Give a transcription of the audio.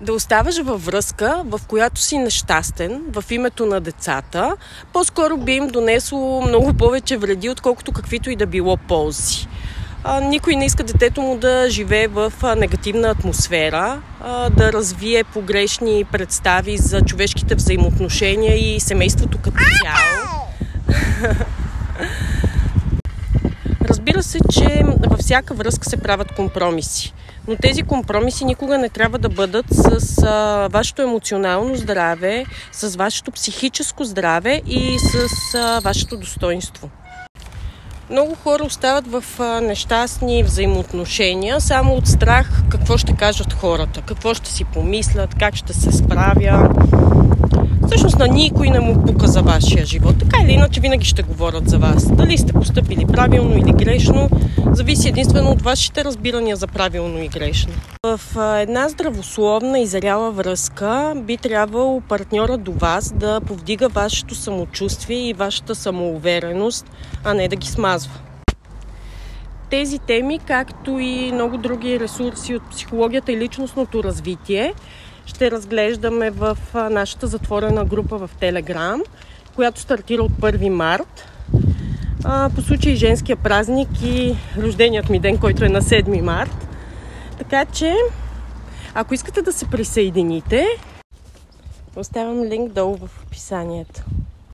Да оставаш във връзка, в която си нещастен, в името на децата, по-скоро би им донесло много повече вреди, отколкото каквито и да било ползи. Никой не иска детето му да живее в негативна атмосфера, да развие погрешни представи за човешките взаимоотношения и семейството като цяло. Разбира се, че във всяка връзка се правят компромиси, но тези компромиси никога не трябва да бъдат с вашето емоционално здраве, с вашето психическо здраве и с вашето достоинство. Много хора остават в нещастни взаимоотношения само от страх какво ще кажат хората, какво ще си помислят, как ще се справя. Всъщност на никой не му пука за вашия живот. Така или иначе винаги ще говорят за вас. Дали сте постъпили правилно или грешно, зависи единствено от вашите разбирания за правилно и грешно. В една здравословна и зряла връзка би трябвало партньорът до вас да повдига вашето самочувствие и вашата самоувереност, а не да ги смазва. Тези теми, както и много други ресурси от психологията и личностното развитие, ще разглеждаме в нашата затворена група в Телеграм, която стартира от 1 март. По случай женския празник и рожденият ми ден, който е на 7 март. Така че, ако искате да се присъедините, оставям линк долу в описанието.